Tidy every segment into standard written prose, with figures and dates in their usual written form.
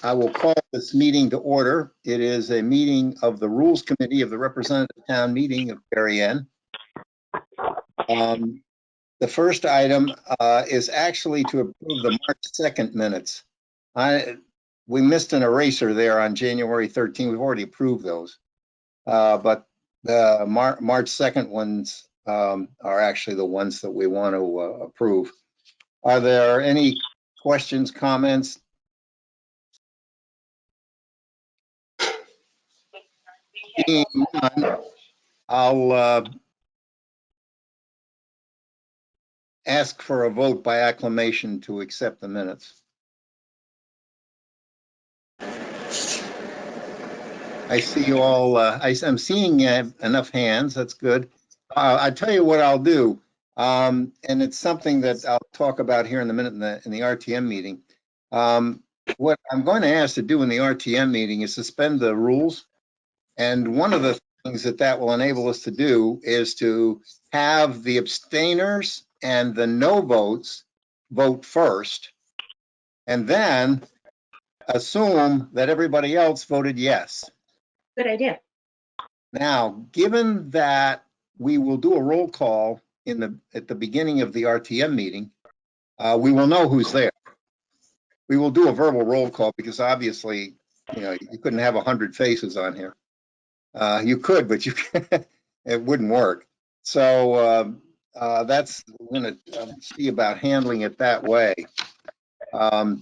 I will call this meeting to order. It is a meeting of the Rules Committee of the Representative Town Meeting of Darien. The first item is actually to approve the March 2nd minutes. We missed an eraser there on January 13th. We've already approved those. But the March 2nd ones are actually the ones that we want to approve. Are there any questions, comments? Being none, I'll ask for a vote by acclamation to accept the minutes. I see you all. I'm seeing enough hands. That's good. I tell you what I'll do, and it's something that I'll talk about here in a minute in the RTM meeting. What I'm going to ask to do in the RTM meeting is suspend the rules. And one of the things that will enable us to do is to have the abstainers and the no votes vote first, and then assume that everybody else voted yes. Good idea. Now, given that we will do a roll call at the beginning of the RTM meeting, we will know who's there. We will do a verbal roll call because obviously, you couldn't have 100 faces on here. You could, but it wouldn't work. So that's, we're going to see about handling it that way. The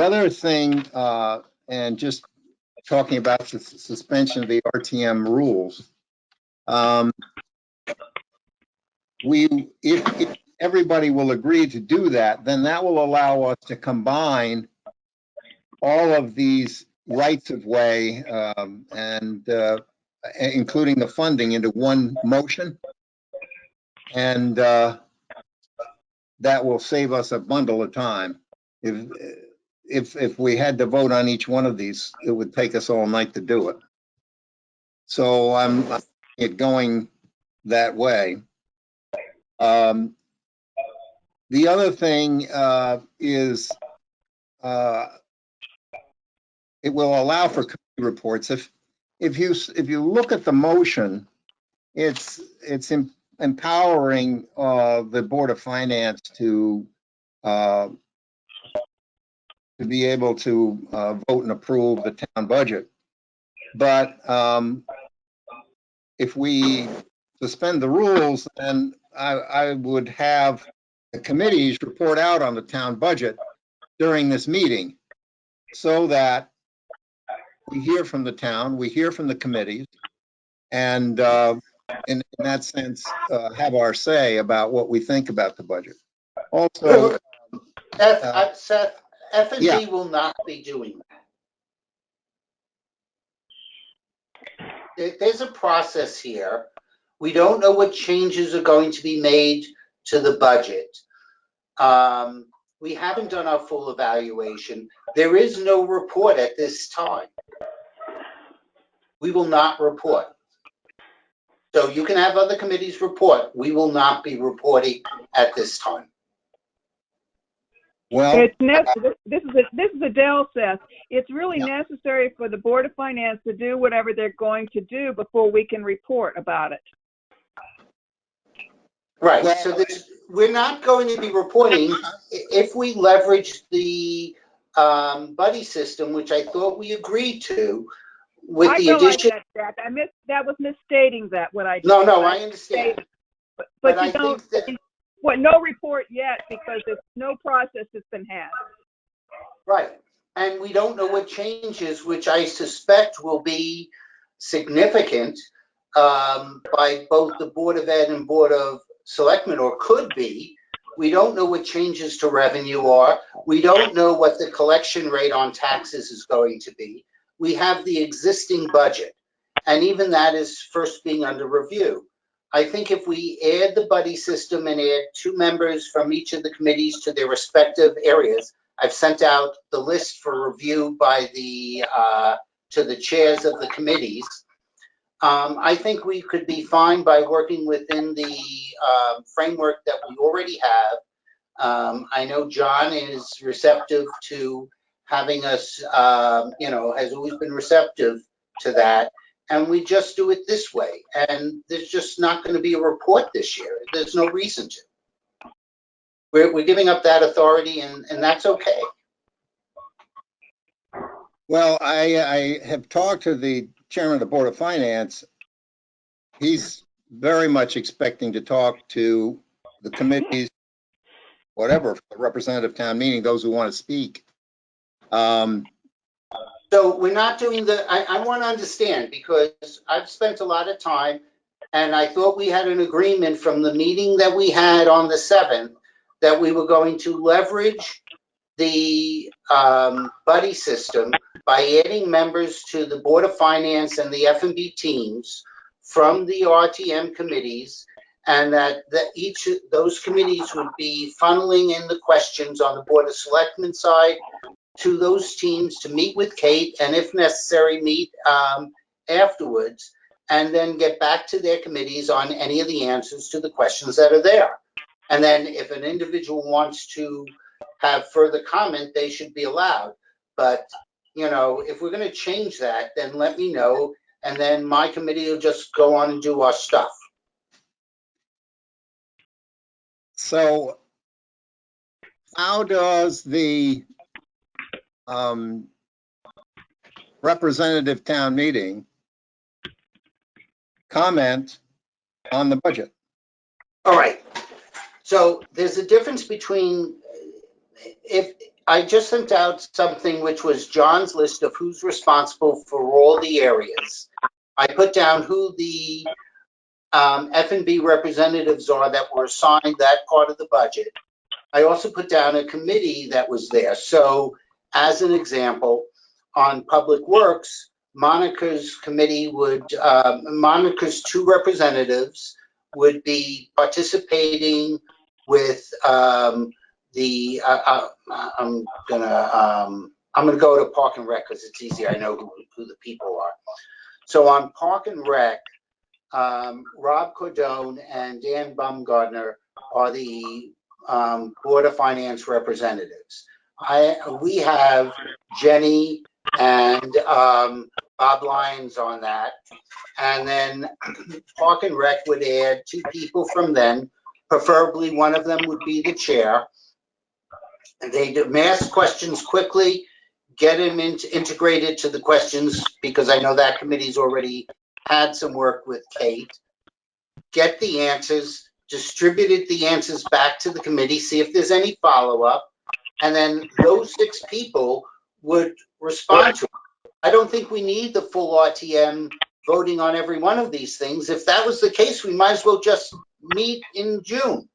other thing, and just talking about the suspension of the RTM rules, if everybody will agree to do that, then that will allow us to combine all of these rights of way and including the funding into one motion, and that will save us a bundle of time. If we had to vote on each one of these, it would take us all night to do it. So I'm going that way. The other thing is it will allow for committee reports. If you look at the motion, it's empowering the Board of Finance to be able to vote and approve the town budget. But if we suspend the rules, then I would have the committees report out on the town budget during this meeting, so that we hear from the town, we hear from the committees, and in that sense, have our say about what we think about the budget. Also, Seth, F&D yeah. will not be doing that. There's a process here. We don't know what changes are going to be made to the budget. We haven't done our full evaluation. There is no report at this time. We will not report. So you can have other committees report. We will not be reporting at this time. Well, this is Adele, Seth. It's really necessary for the Board of Finance to do whatever they're going to do before we can report about it. Right. Well, so we're not going to be reporting if we leverage the buddy system, which I thought we agreed to, with the addition. That was misstating that. What I no, I understand. But you don't. No report yet because there's no process that's been had. Right. And we don't know what changes, which I suspect will be significant by both the Board of Ed and Board of Selectmen, or could be. We don't know what changes to revenue are. We don't know what the collection rate on taxes is going to be. We have the existing budget, and even that is first being under review. I think if we add the buddy system and add 2 members from each of the committees to their respective areas, I've sent out the list for review by to the chairs of the committees. I think we could be fine by working within the framework that we already have. I know John is receptive to having us, has always been receptive to that. And we just do it this way. And there's just not going to be a report this year. There's no reason to. We're giving up that authority, and that's okay. Well, I have talked to the chairman of the Board of Finance. He's very much expecting to talk to the committees, whatever, the representative town meeting, those who want to speak. So we're not doing I want to understand, because I've spent a lot of time, and I thought we had an agreement from the meeting that we had on the 7th that we were going to leverage the buddy system by adding members to the Board of Finance and the F&B teams from the RTM committees, and that each of those committees would be funneling in the questions on the Board of Selectmen side to those teams to meet with Kate, and if necessary, meet afterwards, and then get back to their committees on any of the answers to the questions that are there. And then if an individual wants to have further comment, they should be allowed. But, if we're going to change that, then let me know, and then my committee will just go on and do our stuff. So how does the representative town meeting comment on the budget? All right. So there's a difference between, if I just sent out something which was John's list of who's responsible for all the areas. I put down who the F&B representatives are that were assigned that part of the budget. I also put down a committee that was there. So as an example, on Public Works, Monica's committee Monica's 2 representatives would be participating with I'm gonna go to Park and Rec because it's easier. I know who the people are. So on Park and Rec, Rob Cordone and Dan Baumgartner are the Board of Finance representatives. We have Jenny and Bob Lyons on that. And then Park and Rec would add 2 people from them. Preferably one of them would be the chair. And they ask questions quickly, get them integrated to the questions, because I know that committee's already had some work with Kate. Get the answers, distributed the answers back to the committee, see if there's any follow-up, and then those 6 people would respond to it. I don't think we need the full RTM voting on every one of these things. If that was the case, we might as well just meet in June.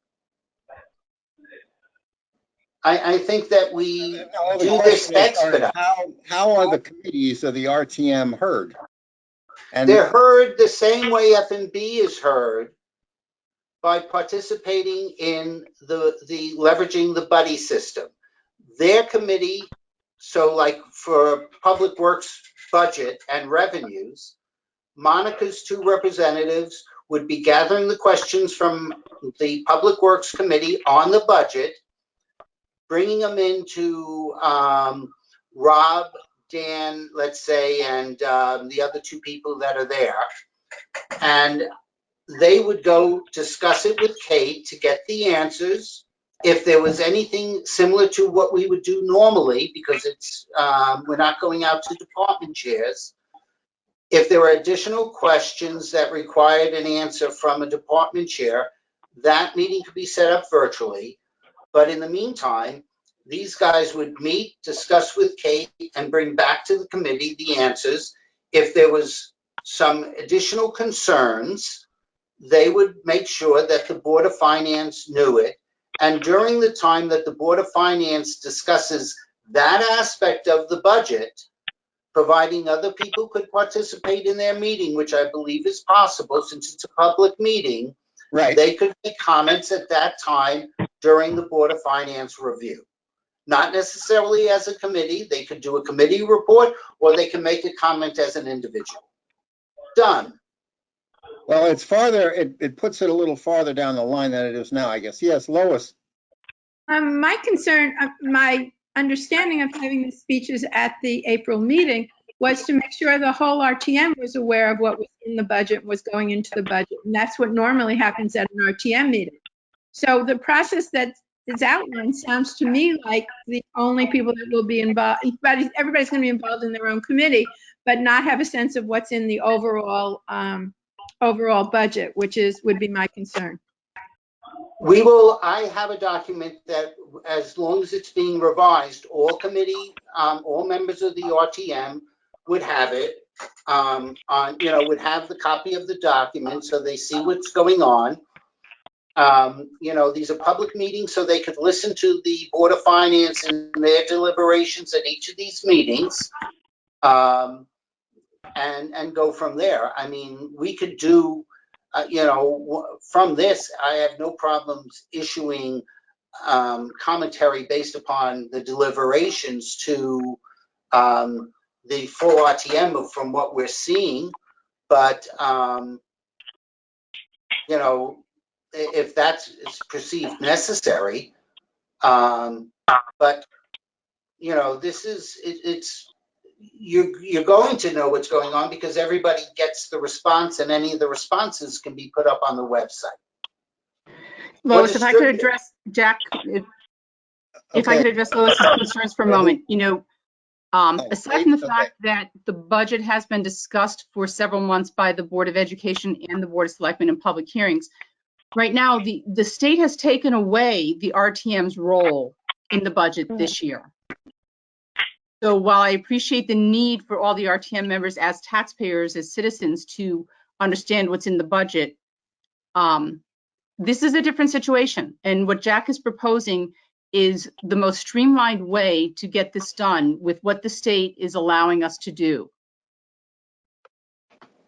I think that we do this expedite. How are the committees of the RTM heard? And they're heard the same way F&B is heard, by participating in the leveraging the buddy system. Their committee, so like for Public Works budget and revenues, Monica's 2 representatives would be gathering the questions from the Public Works committee on the budget, bringing them into Rob, Dan, let's say, and the other 2 people that are there. And they would go discuss it with Kate to get the answers. If there was anything similar to what we would do normally, because it's we're not going out to department chairs. If there were additional questions that required an answer from a department chair, that meeting could be set up virtually. But in the meantime, these guys would meet, discuss with Kate, and bring back to the committee the answers. If there was some additional concerns, they would make sure that the Board of Finance knew it. And during the time that the Board of Finance discusses that aspect of the budget, providing other people could participate in their meeting, which I believe is possible since it's a public meeting, right, they could make comments at that time during the Board of Finance review. Not necessarily as a committee. They could do a committee report, or they can make a comment as an individual. Done. well, it's farther, it puts it a little farther down the line than it is now, I guess. Yes, Lois. My concern, my understanding of having the speeches at the April meeting was to make sure the whole RTM was aware of what was in the budget, was going into the budget. And that's what normally happens at an RTM meeting. So the process that is outlined sounds to me like the only people that will be involved, everybody's going to be involved in their own committee, but not have a sense of what's in the overall budget, which would be my concern. I have a document that, as long as it's being revised, all members of the RTM would have it, would have the copy of the document so they see what's going on. These are public meetings, so they could listen to the Board of Finance and their deliberations at each of these meetings, and go from there. I mean, we could do, from this, I have no problems issuing commentary based upon the deliberations to the full RTM from what we're seeing, but if that's perceived necessary, but this is you're going to know what's going on because everybody gets the response, and any of the responses can be put up on the website. Lois, if I could address, Jack, if I could address Lois's concerns for a moment. Aside from the fact that the budget has been discussed for several months by the Board of Education and the Board of Selectmen in public hearings, right now the state has taken away the RTM's role in the budget this year. So while I appreciate the need for all the RTM members as taxpayers, as citizens, to understand what's in the budget, this is a different situation. And what Jack is proposing is the most streamlined way to get this done with what the state is allowing us to do.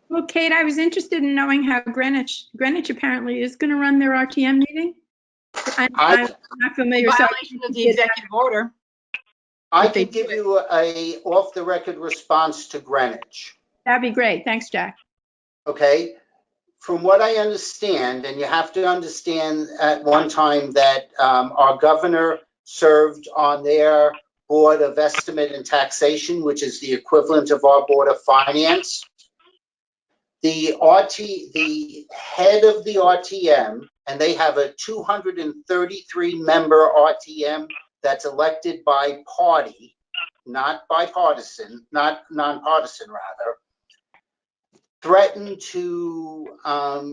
Well, Kate, I was interested in knowing how Greenwich apparently is going to run their RTM meeting. I'm not familiar. Violation of the executive order. I could give you a off-the-record response to Greenwich. That'd be great. Thanks, Jack. Okay. From what I understand, and you have to understand at one time that our governor served on their Board of Estimate and Taxation, which is the equivalent of our Board of Finance. The head of the RTM, and they have a 233-member RTM that's elected by party, not bipartisan, not nonpartisan rather, threatened to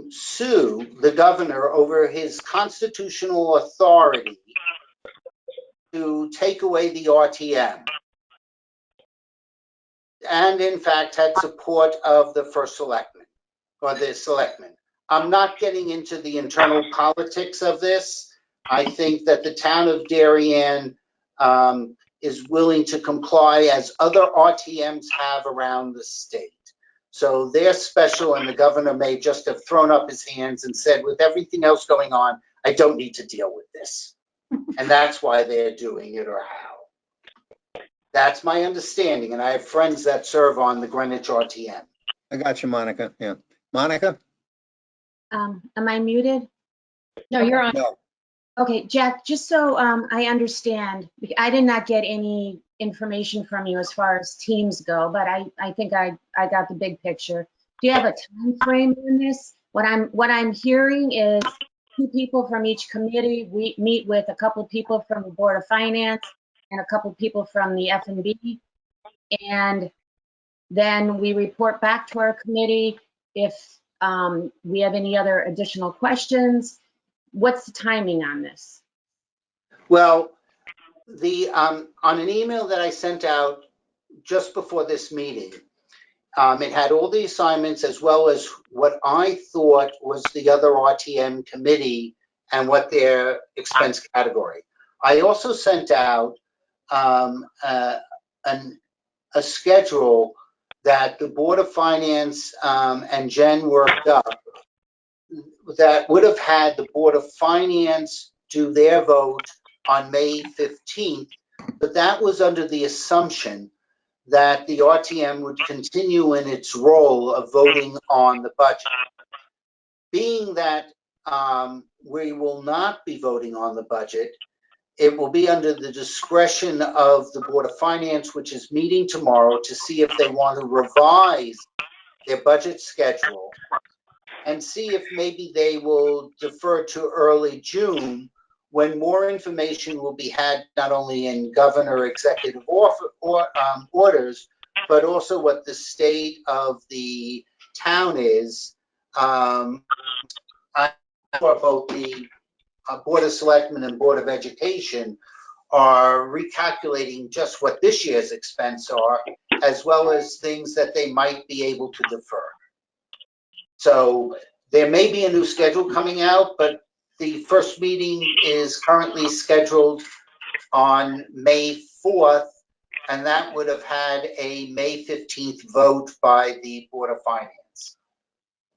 sue the governor over his constitutional authority to take away the RTM. And in fact had support of the first selectman, or the selectman. I'm not getting into the internal politics of this. I think that the town of Darien is willing to comply as other RTMs have around the state. So they're special, and the governor may just have thrown up his hands and said, with everything else going on, I don't need to deal with this. And that's why they're doing it, or how. That's my understanding, and I have friends that serve on the Greenwich RTM. I got you, Monica. Yeah. Monica? Am I muted? No, you're on. No. Okay, Jack, just so I understand, I did not get any information from you as far as teams go, but I think I got the big picture. Do you have a time frame on this? What I'm hearing is 2 people from each committee. We meet with a couple of people from the Board of Finance and a couple of people from the F&B, and then we report back to our committee if we have any other additional questions. What's the timing on this? Well, on an email that I sent out just before this meeting, it had all the assignments as well as what I thought was the other RTM committee and what their expense category. I also sent out a schedule that the Board of Finance and Jen worked up that would have had the Board of Finance do their vote on May 15th, but that was under the assumption that the RTM would continue in its role of voting on the budget. Being that we will not be voting on the budget, it will be under the discretion of the Board of Finance, which is meeting tomorrow, to see if they want to revise their budget schedule and see if maybe they will defer to early June, when more information will be had not only in governor executive orders, but also what the state of the town is. For both the Board of Selectmen and Board of Education are recalculating just what this year's expense are, as well as things that they might be able to defer. So there may be a new schedule coming out, but the first meeting is currently scheduled on May 4th, and that would have had a May 15th vote by the Board of Finance.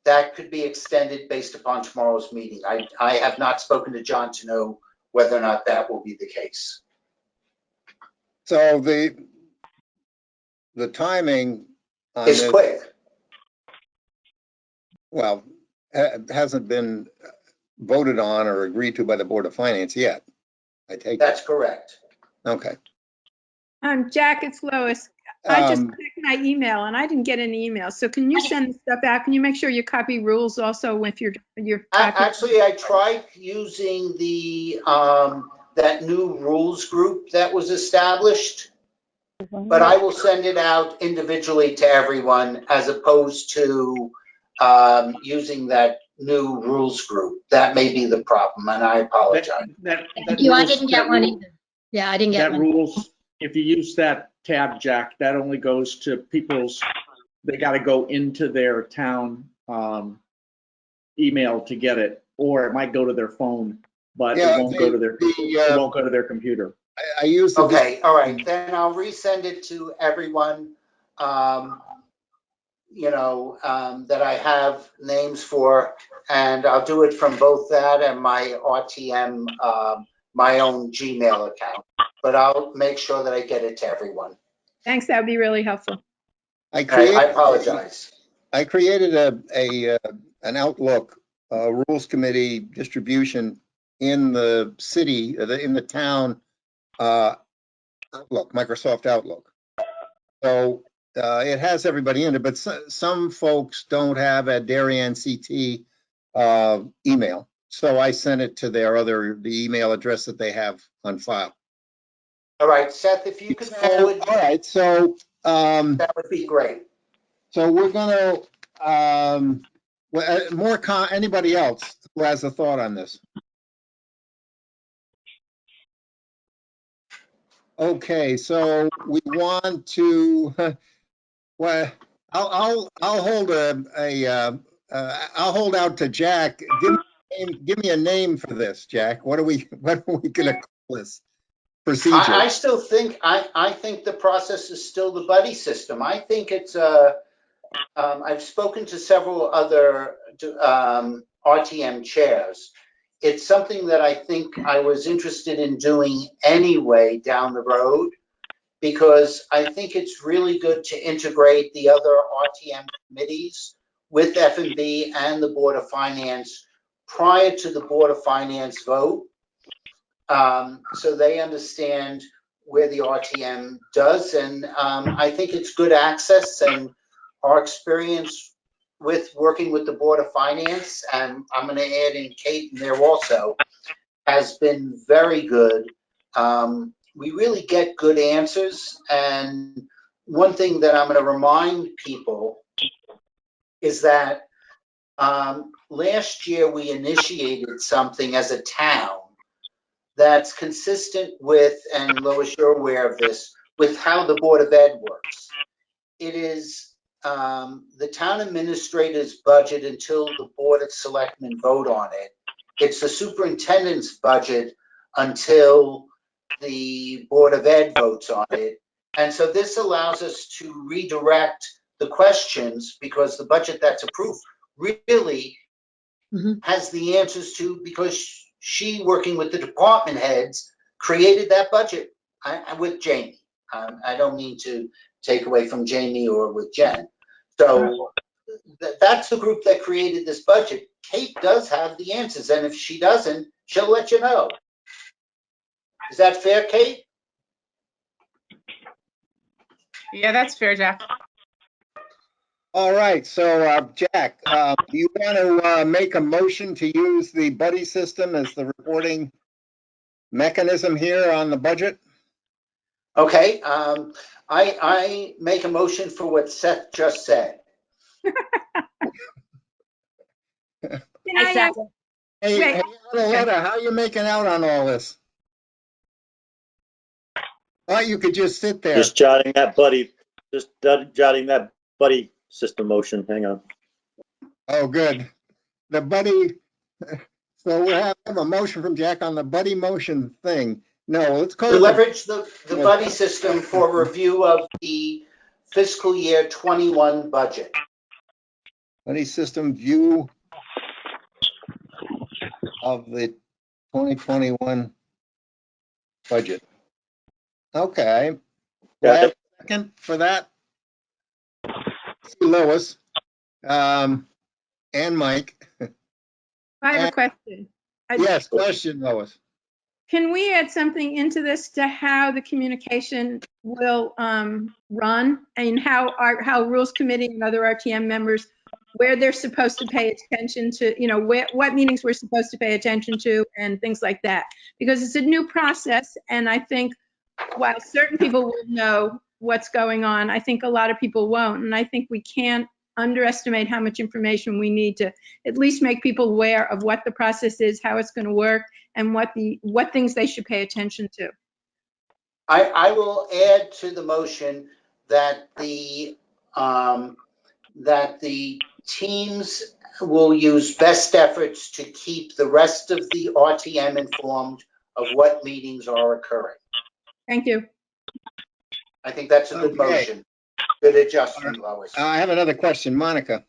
That could be extended based upon tomorrow's meeting. I have not spoken to John to know whether or not that will be the case. So the timing on It's this, quick. well, hasn't been voted on or agreed to by the Board of Finance yet. I take it. That's correct. Okay. Jack, it's Lois. I just checked my email and I didn't get any email. So can you send the stuff out? Can you make sure you copy rules also with your copy? Actually, I tried using the that new rules group that was established, but I will send it out individually to everyone as opposed to using that new rules group. That may be the problem, and I apologize. Thank you. I didn't get one either. Yeah, I didn't get That one. rules, if you use that tab, Jack, that only goes to people's, they got to go into their town email to get it, or it might go to their phone, but Yeah, it won't go to their, it won't go to their computer. I use the. Okay, all right, then I'll resend it to everyone, that I have names for, and I'll do it from both that and my RTM, my own Gmail account. But I'll make sure that I get it to everyone. Thanks, that would be really helpful. I apologize. I created an Outlook Rules Committee distribution in the city, in the town Outlook, Microsoft Outlook. So it has everybody in it, but some folks don't have a Darien CT email. So I sent it to the email address that they have on file. All right, Seth, if you could forward, All right, so that would be great. so we're gonna anybody else who has a thought on this? Okay, so we want to, well, I'll hold I'll hold out to Jack. Give me a name for this, Jack. What are we gonna call this procedure? I still think, I think the process is still the buddy system. I think it's I've spoken to several other RTM chairs. It's something that I think I was interested in doing anyway down the road, because I think it's really good to integrate the other RTM committees with F&B and the Board of Finance prior to the Board of Finance vote, so they understand where the RTM does. And I think it's good access, and our experience with working with the Board of Finance, and I'm going to add in Kate in there also, has been very good. We really get good answers. And one thing that I'm going to remind people is that last year we initiated something as a town that's consistent with, and Lois, you're aware of this, with how the Board of Ed works. It is the town administrator's budget until the Board of Selectmen vote on it. It's the superintendent's budget until the Board of Ed votes on it. And so this allows us to redirect the questions, because the budget that's approved really has the answers to, because she, working with the department heads, created that budget with Jamie. I don't mean to take away from Jamie or with Jen. So that's the group that created this budget. Kate does have the answers, and if she doesn't, she'll let you know. Is that fair, Kate? Yeah, that's fair, Jack. All right, so Jack, do you want to make a motion to use the buddy system as the reporting mechanism here on the budget? Okay, I make a motion for what Seth just said. Can I I ask, second. Hey, Wait. hey, Arletta, how are you making out on all this? Oh, you could just sit there. Just jotting that buddy system motion. Hang on. Oh, good. The buddy, so we have a motion from Jack on the buddy motion thing. No, let's call To it leverage the buddy system for review of the fiscal year 21 budget. buddy system view of the 2021 budget. Okay. Do I have a second for that? Lois, and Mike. I have a question. Yes, question, Lois. Can we add something into this to how the communication will run and how Rules Committee and other RTM members, where they're supposed to pay attention to, what meetings we're supposed to pay attention to and things like that? Because it's a new process, and I think while certain people will know what's going on, I think a lot of people won't. And I think we can't underestimate how much information we need to at least make people aware of what the process is, how it's going to work, and what things they should pay attention to. I will add to the motion that the teams will use best efforts to keep the rest of the RTM informed of what meetings are occurring. Thank you. I think that's a good Okay. motion. Good adjustment, Lois. I have another question, Monica.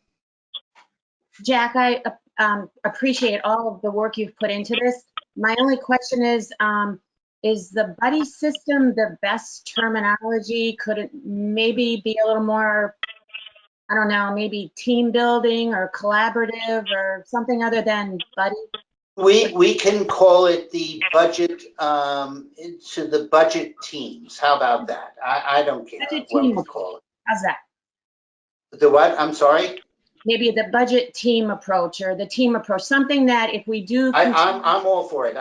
Jack, I appreciate all of the work you've put into this. My only question is the buddy system the best terminology? Could it maybe be a little more, I don't know, maybe team building or collaborative or something other than buddy? We can call it the budget, to the budget teams. How about that? I don't care Budget what team. we call it. How's that? The what? I'm sorry? Maybe the budget team approach or the team approach, something that if we do. I'm all for it.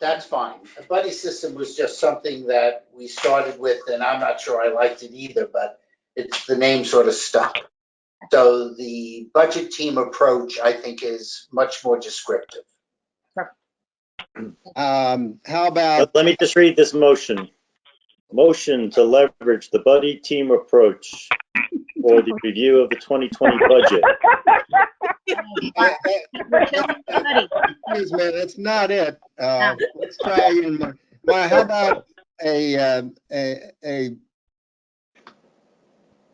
That's fine. The buddy system was just something that we started with, and I'm not sure I liked it either, but it's the name sort of stuck. So the budget team approach, I think, is much more descriptive. How about, Let me just read this motion. Motion to leverage the buddy team approach for the review of the 2020 budget. excuse me, that's not it. Let's try again. How about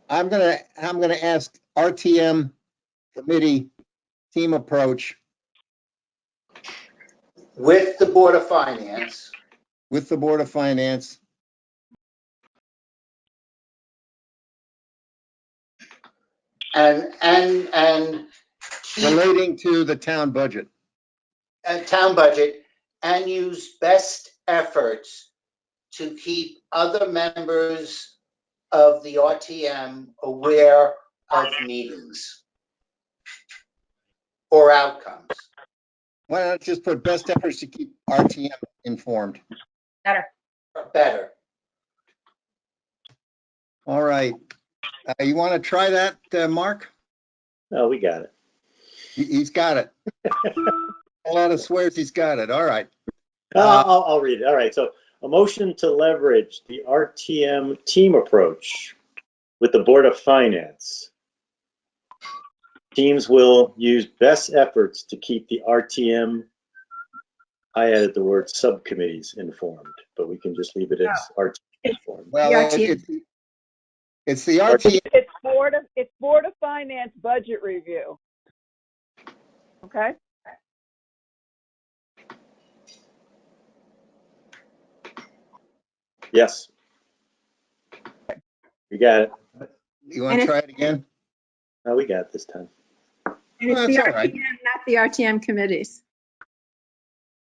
I'm gonna ask RTM committee team approach With the Board of Finance. with the Board of Finance. And keep Relating to the town budget. a town budget and use best efforts to keep other members of the RTM aware of meetings or outcomes. Why not just put best efforts to keep RTM informed? Better. All right. You want to try that, Mark? Oh, we got it. He's got it. A lot of swears he's got it. All right. I'll read it. All right. So a motion to leverage the RTM team approach with the Board of Finance. Teams will use best efforts to keep the RTM, I added the word subcommittees informed, but we can just leave it as RTM informed. Well, it's the RTM. It's Board of Finance budget review. Okay? Yes. We got it. You want to try it again? Oh, we got it this time. And it's Well, the that's all RTM, right. not the RTM committees.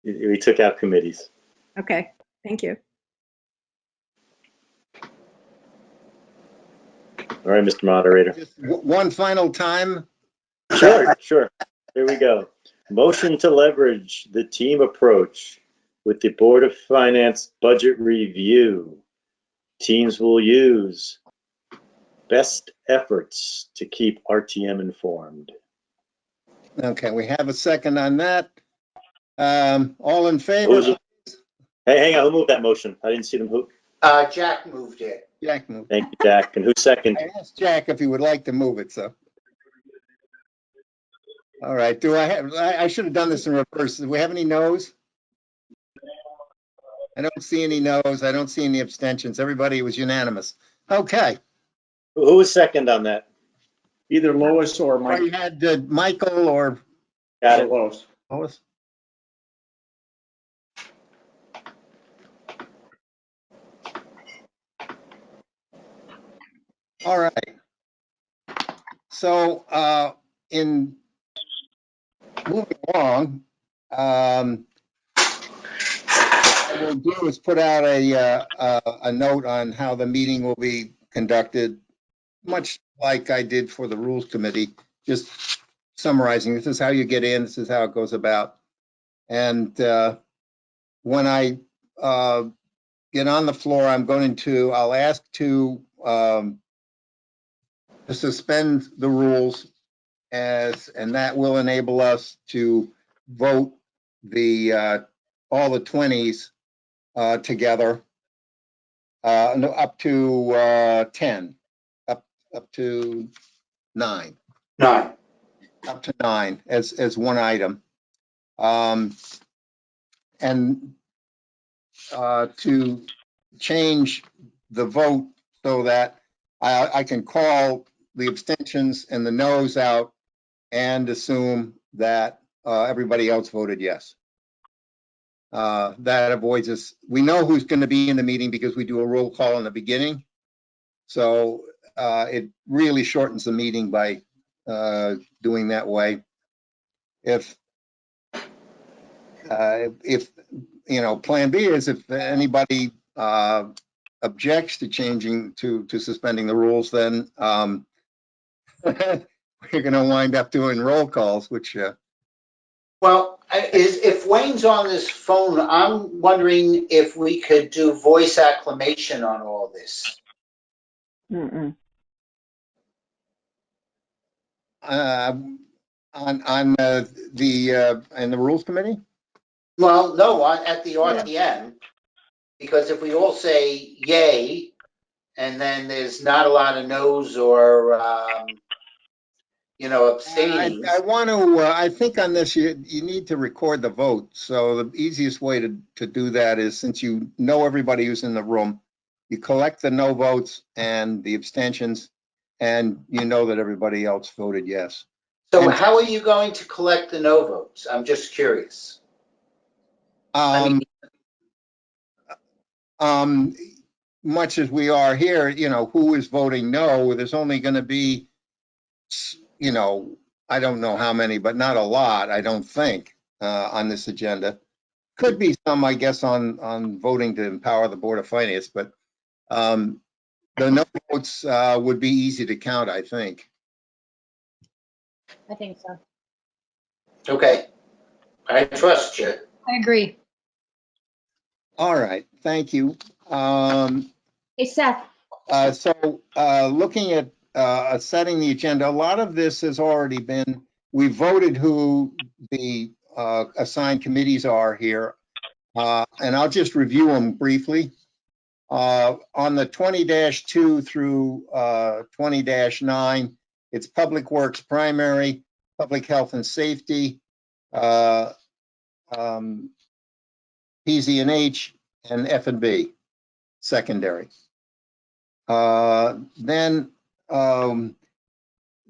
We took out committees. Okay, Thank you. All right, Mr. Moderator. Just one final time. Sure. Here we go. Motion to leverage the team approach with the Board of Finance budget review. Teams will use best efforts to keep RTM informed. Okay, we have a second on that. All in favor? Hey, hang on, who moved that motion? I didn't see them. Who? Jack moved it. Jack moved. Thank you, Jack. And who seconded? I asked Jack if he would like to move it, so. All right, I should have done this in reverse. Do we have any no's? I don't see any no's. I don't see any abstentions. Everybody was unanimous. Okay. Who was second on that? Either Lois or Mike. We had Michael or Got it. Lois. Lois. All right. So in moving along, what we'll do is put out a note on how the meeting will be conducted, much like I did for the Rules Committee, just summarizing, this is how you get in, this is how it goes about. And when I get on the floor, I'll ask to suspend the rules and that will enable us to vote all the 20s together, no, up to 10, up to 9. Nine. Up to 9 as one item. And to change the vote so that I can call the abstentions and the noes out and assume that everybody else voted yes. That avoids us. We know who's going to be in the meeting because we do a roll call in the beginning. So it really shortens the meeting by doing that way. If plan B is if anybody objects to changing to suspending the rules, then we're going to wind up doing roll calls, which. Well, if Wayne's on this phone, I'm wondering if we could do voice acclamation on all this. Mm-mm. On the Rules Committee? Well, no, at the RTM, because if we all say yay, and then there's not a lot of no's or, abstaining. I think on this, you need to record the vote. So the easiest way to do that is, since you know everybody who's in the room, you collect the no votes and the abstentions, and you know that everybody else voted yes. So how are you going to collect the no votes? I'm just curious. Much as we are here, who is voting no, there's only going to be, I don't know how many, but not a lot, I don't think, on this agenda. Could be some, I guess, on voting to empower the Board of Finance, but the no votes would be easy to count, I think. I think so. Okay. I trust you. I agree. All right, thank you. Hey, Seth, So looking at setting the agenda, a lot of this has already been, we voted who the assigned committees are here. And I'll just review them briefly. On the 20-2 through 20-9, it's Public Works Primary, Public Health and Safety, PZ&H, and F&B Secondary. Then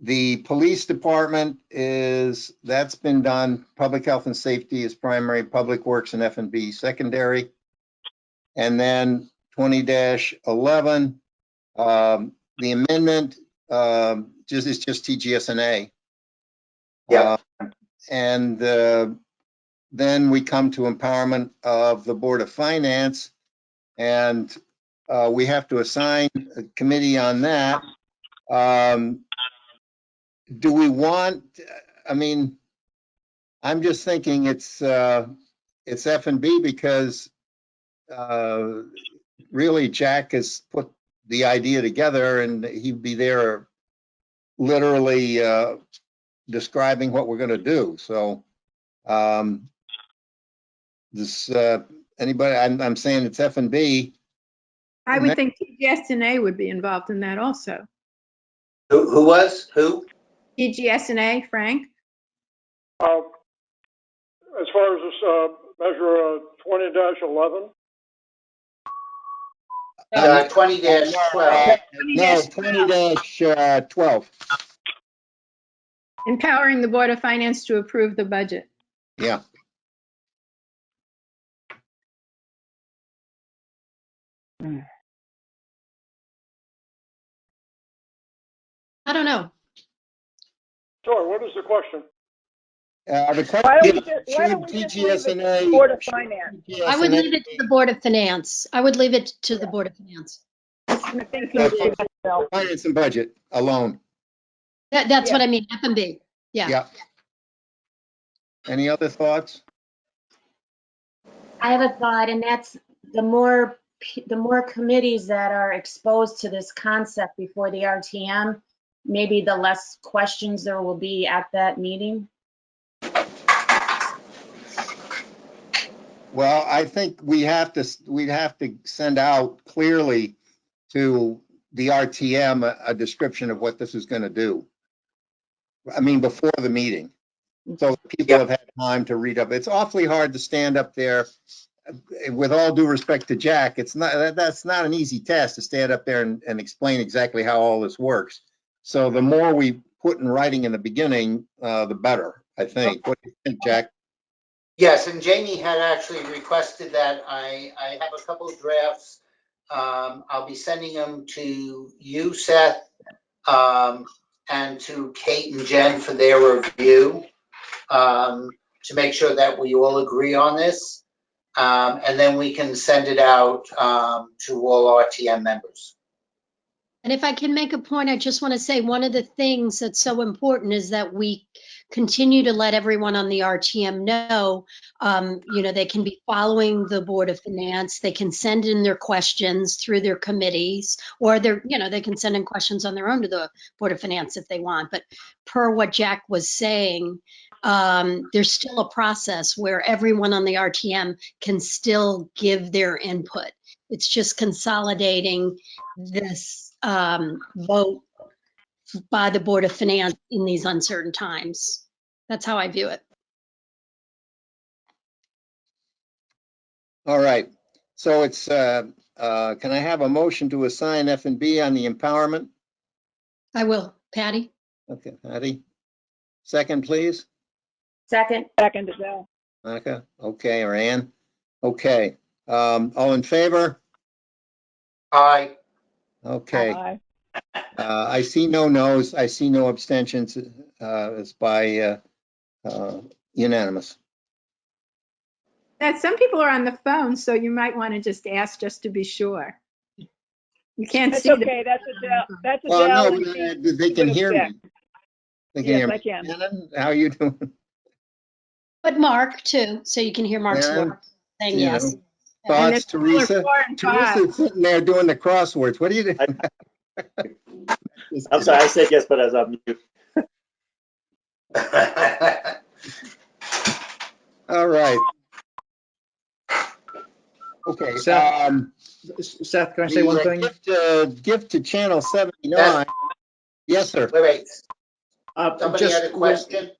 the police department that's been done. Public health and safety is primary, public works and F&B secondary. And then 20-11, the amendment is just TGS&A. Yeah. And then we come to empowerment of the Board of Finance. And we have to assign a committee on that. Do we want, I mean, I'm just thinking it's F&B because really Jack has put the idea together and he'd be there literally describing what we're going to do. So this anybody, I'm saying it's F&B. I would think TGS&A would be involved in that also. Who was? Who? TGS&A, Frank? As far as this measure 20-11, 20-12. No, 20-12. Empowering the Board of Finance to approve the budget. Yeah. I don't know. sorry, what is the question? The Why don't we question, just leave it to TGS&A, the Board of Finance? I would leave it to the Board of Finance. I would leave it to the Board of Finance. I think so too. Bill. Finance and budget alone. That's Yeah. what I mean, F&B. Yeah. Yeah. Any other thoughts? I have a thought, and that's the more committees that are exposed to this concept before the RTM, maybe the less questions there will be at that meeting. Well, I think we'd have to send out clearly to the RTM a description of what this is going to do. I mean, before the meeting. So people have had time to read up. It's awfully hard to stand up there. With all due respect to Jack, that's not an easy task to stand up there and explain exactly how all this works. So the more we put in writing in the beginning, the better, I think. What do you think, Jack? Yes, and Jamie had actually requested that I have a couple of drafts. I'll be sending them to you, Seth, and to Kate and Jen for their review, to make sure that we all agree on this. And then we can send it out to all RTM members. And if I can make a point, I just want to say one of the things that's so important is that we continue to let everyone on the RTM know, they can be following the Board of Finance. They can send in their questions through their committees, or they can send in questions on their own to the Board of Finance if they want. But per what Jack was saying, there's still a process where everyone on the RTM can still give their input. It's just consolidating this vote by the Board of Finance in these uncertain times. That's how I view it. All right. So it's, can I have a motion to assign F&B on the empowerment? I will. Patty? Okay, Patty. Second, please. Second. Second as well. Monica. Okay, or Ann. Okay. All in favor? Aye. Okay. Aye. I see no no's. I see no abstentions. It's by unanimous. That some people are on the phone, so you might want to just ask just to be sure. You can't That's see okay. That's a Well, Dell. no, they can hear me. They can Yes, hear me. I can. Shannon, how are you doing? But Mark too, so you can hear Mark's Yeah, voice saying you yes. know. Thoughts, people are Teresa? 4 and 5. Teresa's sitting there doing the crosswords. What are you doing? I'm sorry, I said yes, but I was on mute. All right. Okay. Seth, can I say one thing? Gift to Channel 79. Yes, sir. Wait. Somebody Just had a question?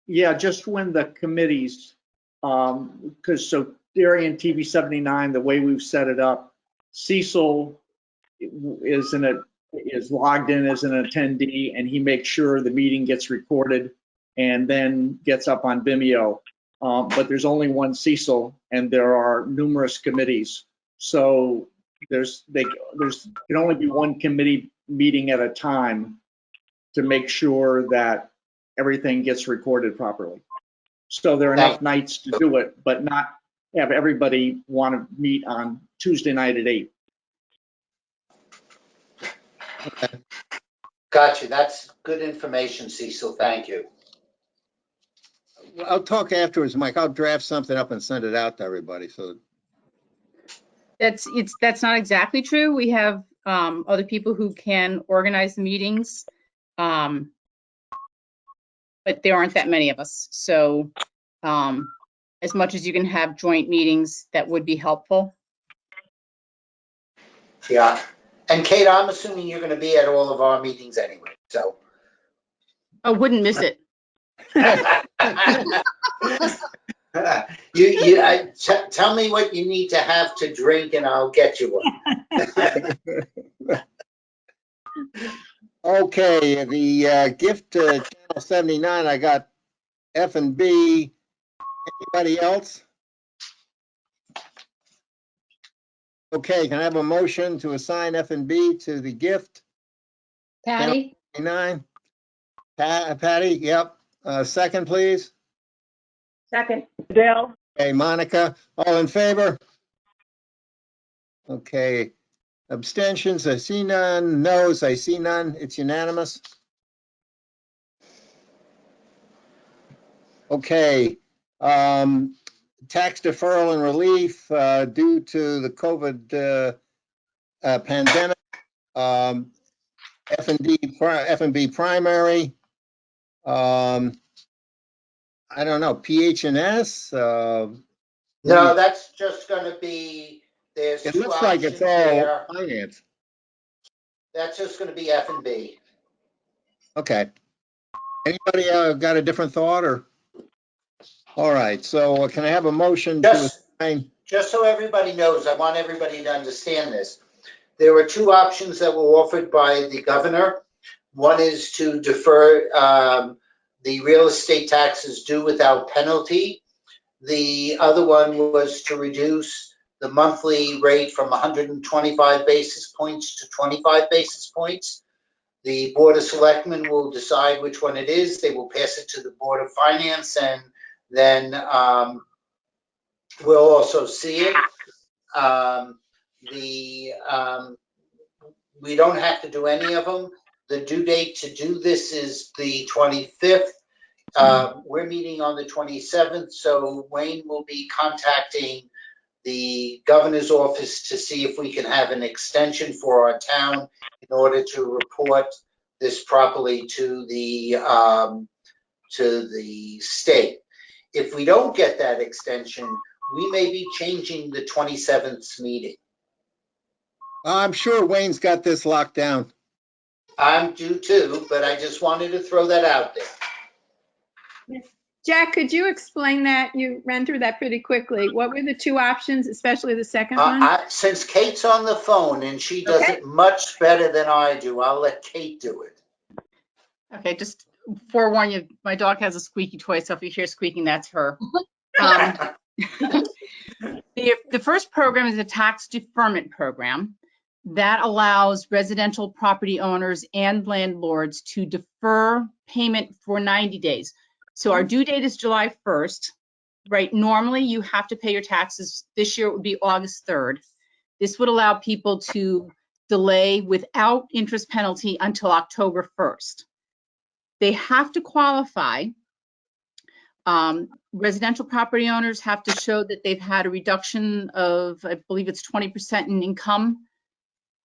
Yeah, just when the committees, because so Darien TV 79, the way we've set it up, Cecil is logged in as an attendee, and he makes sure the meeting gets recorded and then gets up on Vimeo. But there's only one Cecil, and there are numerous committees, so there can only be one committee meeting at a time to make sure that everything gets recorded properly. So there are enough nights to do it, but not have everybody want to meet on Tuesday night at 8. Gotcha. That's good information, Cecil. Thank you. I'll talk afterwards, Mike. I'll draft something up and send it out to everybody. So That's not exactly true. We have other people who can organize the meetings, but there aren't that many of us. So as much as you can have joint meetings, that would be helpful. Yeah. And Kate, I'm assuming you're going to be at all of our meetings anyway, so. I wouldn't miss it. Tell me what you need to have to drink and I'll get you one. okay, the gift to Channel 79, I got F&B. Anybody else? Okay, can I have a motion to assign F&B to the gift? Patty? 79. Patty, yep. Second, please. Second. Dell? Okay, Monica, all in favor? Okay, abstentions, I see none. Noes, I see none. It's unanimous. Okay, tax deferral and relief due to the COVID pandemic. F&B primary. I don't know, PH&S. No, that's just going to be, there's It two looks like options it's all there. finance. That's just going to be F&B. Okay. Anybody got a different thought or? All right, so can I have a motion to assign? Just so everybody knows, I want everybody to understand this. There were two options that were offered by the governor. One is to defer the real estate taxes due without penalty. The other one was to reduce the monthly rate from 125 basis points to 25 basis points. The Board of Selectmen will decide which one it is. They will pass it to the Board of Finance, and then we'll also see it. We don't have to do any of them. The due date to do this is the 25th. We're meeting on the 27th, so Wayne will be contacting the governor's office to see if we can have an extension for our town in order to report this properly to the state. If we don't get that extension, we may be changing the 27th meeting. I'm sure Wayne's got this locked down. I'm due too, but I just wanted to throw that out there. Jack, could you explain that? You ran through that pretty quickly. What were the two options, especially the second one? Since Kate's on the phone and she does it much better than I do, I'll let Kate do it. Okay, just forewarn you, my dog has a squeaky toy, so if you hear squeaking, that's her. The first program is a tax deferment program that allows residential property owners and landlords to defer payment for 90 days. So our due date is July 1st, right? Normally you have to pay your taxes. This year it would be August 3rd. This would allow people to delay without interest penalty until October 1st. They have to qualify. Residential property owners have to show that they've had a reduction of, I believe it's 20% in income,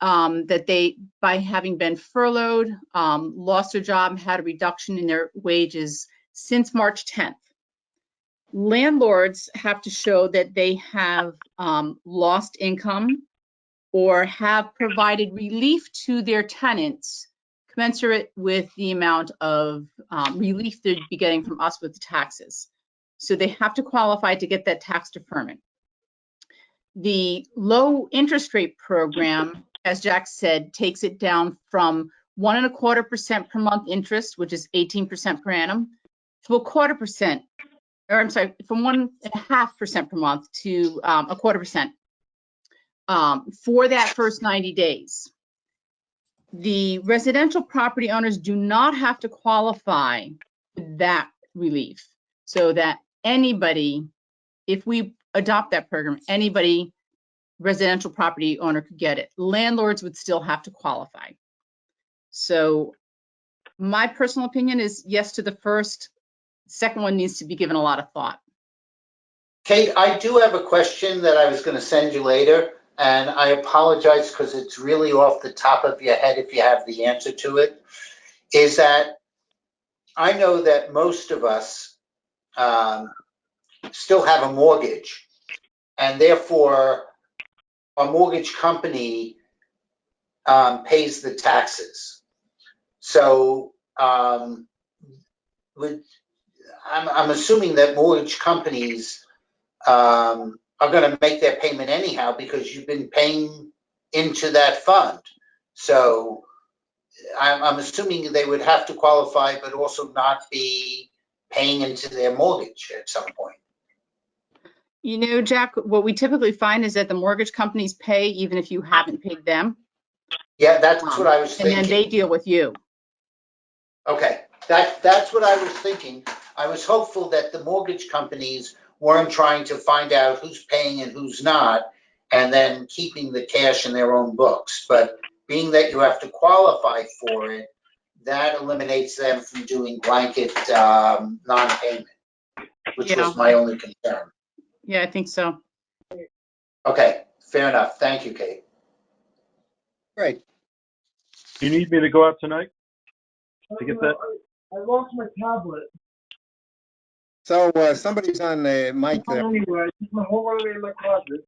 that they, by having been furloughed, lost their job, had a reduction in their wages since March 10th. Landlords have to show that they have lost income or have provided relief to their tenants commensurate with the amount of relief they'd be getting from us with the taxes. So they have to qualify to get that tax deferment. The low interest rate program, as Jack said, takes it down from 1.25% per month interest, which is 18% per annum, to 0.25%, or I'm sorry, from 1.5% per month to 0.25%. For that first 90 days. The residential property owners do not have to qualify for that relief, so that anybody, if we adopt that program. Anybody, residential property owner could get it. Landlords would still have to qualify. So my personal opinion is yes to the first. Second one needs to be given a lot of thought. Kate, I do have a question that I was going to send you later, and I apologize because it's really off the top of your head if you have the answer to it. Is that I know that most of us still have a mortgage, and therefore our mortgage company pays the taxes. So I'm assuming that mortgage companies are going to make their payment anyhow because you've been paying into that fund. So I'm assuming they would have to qualify, but also not be paying into their mortgage at some point. You know, Jack, what we typically find is that the mortgage companies pay even if you haven't paid them. Yeah, that's what I was thinking. And then they deal with you. Okay, that's what I was thinking. I was hopeful that the mortgage companies weren't trying to find out who's paying and who's not, and then keeping the cash in their own books. But being that you have to qualify for it, that eliminates them from doing blanket non-payment, which was my only concern. Yeah, I think so. Okay, fair enough. Thank you, Kate. Great. Do you need me to go out tonight to get that? I lost my tablet. So somebody's on the mic there. Anyway, I took my whole running in my closet.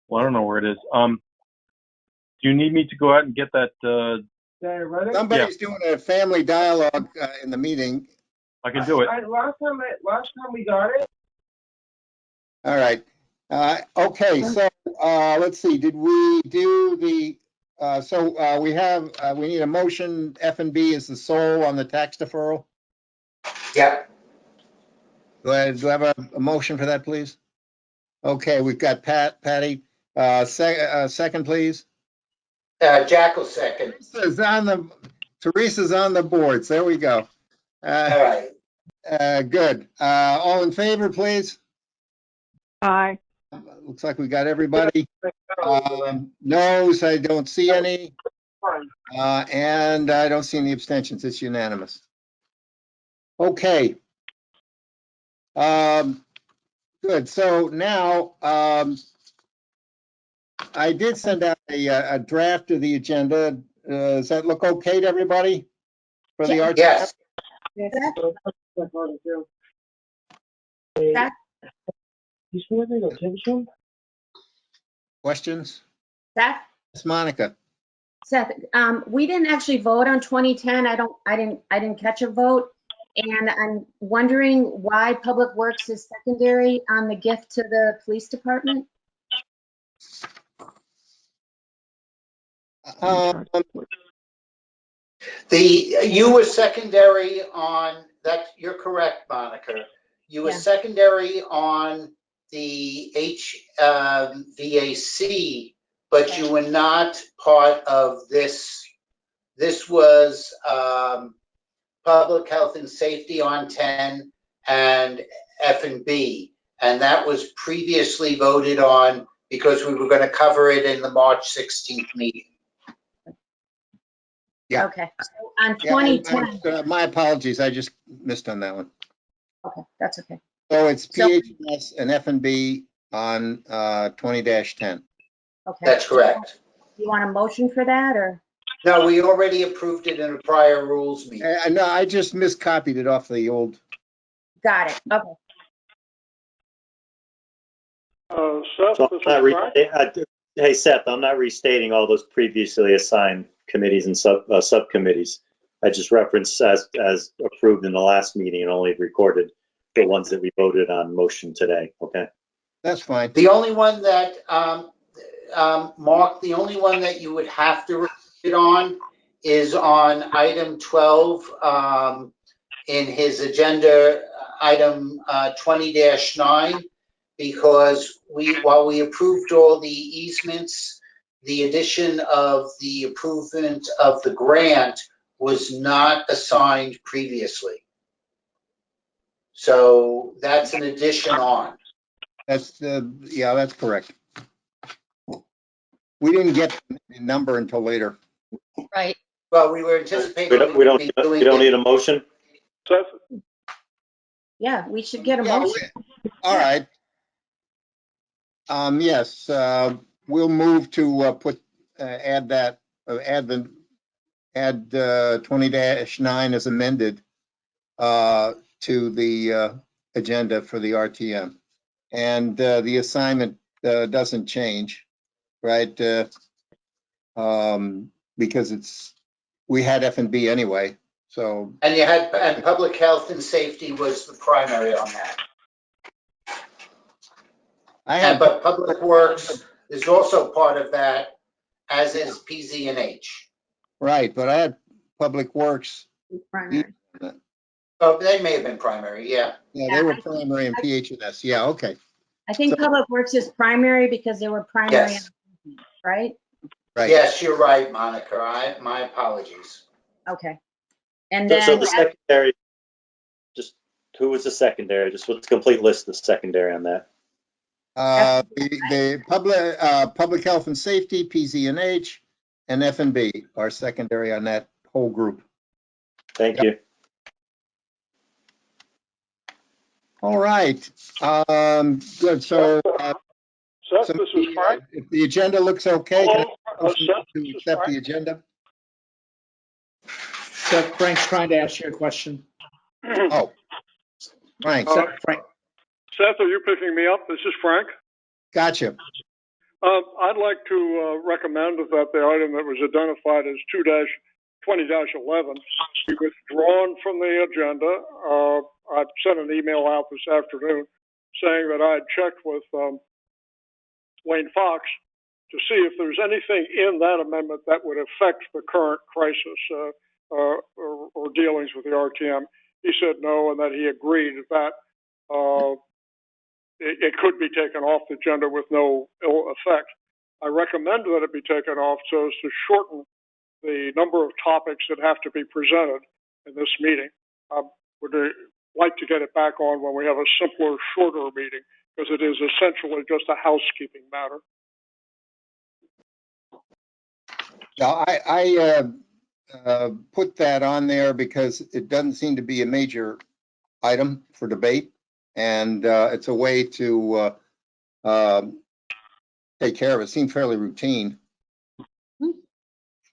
Well, I don't know where it is. Do you need me to go out and get that? Did I write it? Somebody's doing a family dialogue in the meeting. I can do it. Last time we got it. All right. Okay, so let's see. Did we do the, we need a motion. F&B is the sole on the tax deferral. Yeah. Do I have a motion for that, please? Okay, we've got Patty. Second, please. Jack will second. Teresa's on the boards. There we go. All right. Good. All in favor, please? Aye. Looks like we got everybody. Noes, I don't see any. And I don't see any abstentions. It's unanimous. Okay. Good. So now, I did send out a draft of the agenda. Does that look okay to everybody? For the RTM? Yes. That- Questions? Seth, Yes, Monica. Seth, we didn't actually vote on 2010. I didn't catch a vote. And I'm wondering why Public Works is secondary on the gift to the police department? You were secondary on that. You're correct, Monica. You were secondary on the HVAC, but you were not part of this. This was public health and safety on 10 and F&B, and that was previously voted on because we were going to cover it in the March 16th meeting. Yeah. Okay. So on 2010. My apologies. I just missed on that one. Okay, that's okay. So it's PHS and F&B on 20-10. Okay. That's correct. You want a motion for that or? No, we already approved it in a prior rules meeting. No, I just miscopied it off the old. Got it. Okay. Seth, So this I'm is not Frank. hey, Seth, I'm not restating all those previously assigned committees and subcommittees. I just referenced as approved in the last meeting and only recorded the ones that we voted on motion today. Okay. That's fine. The only one that, Mark, the only one that you would have to it on is on item 12 in his agenda, item 20-9, because while we approved all the easements, the addition of the improvement of the grant was not assigned previously. So that's an addition on. Yeah, that's correct. We didn't get the number until later. Right. Well, we were anticipating. We don't need a motion? Yeah, we should get a Yeah, motion. all right. Yes, we'll move to add 20-9 as amended to the agenda for the RTM. And the assignment doesn't change, right? Because we had F&B anyway, so. And public health and safety was the primary on that. But Public Works is also part of that, as is PZ&H. Right, but I had Public Works. Primary. Oh, they may have been primary, yeah. Yeah, they were primary and PH&S. Yeah, okay. I think Public Works is primary because they were primary, Yes. right? Right. Yes, you're right, Monica. My apologies. Okay. And So then, the secondary, just who was the secondary? Just what's the complete list of the secondary on that? The public health and safety, PZ&H, and F&B are secondary on that whole group. Thank you. All right. Good. So, Seth, this is Frank. if the agenda looks okay, can Hello, I motion Seth, to this is accept Frank. the agenda? Seth, Frank's trying to ask you a question. Oh, Frank, Frank. Seth, are you picking me up? This is Frank. gotcha. I'd like to recommend that the item that was identified as 2-20-11 be withdrawn from the agenda. I sent an email out this afternoon saying that I had checked with Wayne Fox to see if there's anything in that amendment that would affect the current crisis or dealings with the RTM. He said no, and that he agreed that it could be taken off the agenda with no ill effect. I recommend that it be taken off so as to shorten the number of topics that have to be presented in this meeting. I would like to get it back on when we have a simpler, shorter meeting, because it is essentially just a housekeeping matter. Now, I put that on there because it doesn't seem to be a major item for debate, and it's a way to take care of it. It seemed fairly routine.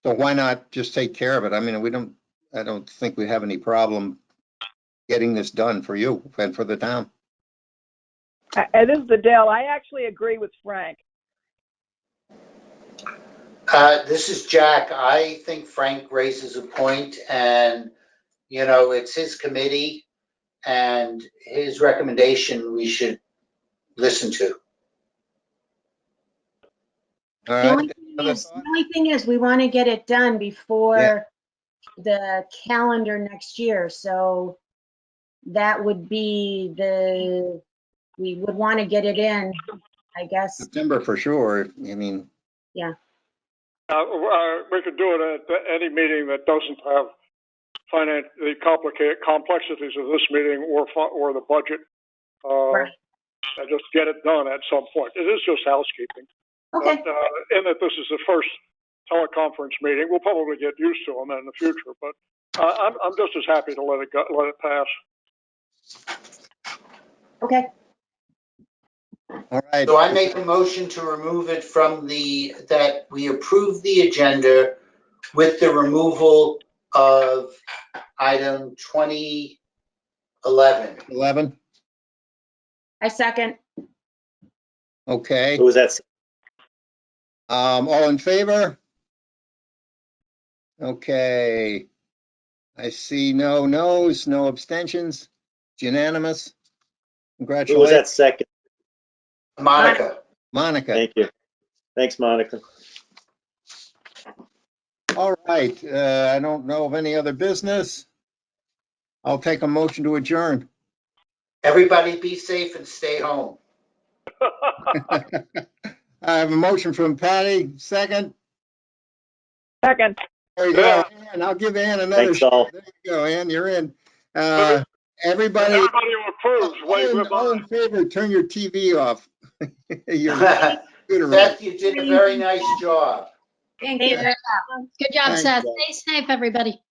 So why not just take care of it? I mean, I don't think we have any problem getting this done for you and for the town. And this is Adele. I actually agree with Frank. This is Jack. I think Frank raises a point, and, it's his committee and his recommendation we should listen to. All the right. only thing is we want to get it done before the calendar next year. So that would be we would want to get it in, I guess. September for sure. I mean. Yeah. We could do it at any meeting that doesn't have the complicated complexities of this meeting or the budget. Right. And just get it done at some point. It is just housekeeping. Okay. But, in that this is the first teleconference meeting, we'll probably get used to them in the future. But I'm just as happy to let it pass. Okay. All right. So I make a motion to remove it from that we approve the agenda with the removal of item 2011. 11. I second. Okay. Who was that? All in favor? Okay. I see no no's, no abstentions. It's unanimous. Who was Congratulations. that second? Monica. Monica. Thank you. Thanks, Monica. All right. I don't know of any other business. I'll take a motion to adjourn. Everybody be safe and stay home. I have a motion from Patty. Second. Second. There you go. Ann, I'll give Ann another. Thanks all. There you go, Ann. You're in. Everybody, Everybody who approves, wave their all button. in favor, turn your TV off. Your computer off. Seth, you did a very nice job. Thank you. Good job, Thanks, Seth. Jack. Stay safe, everybody.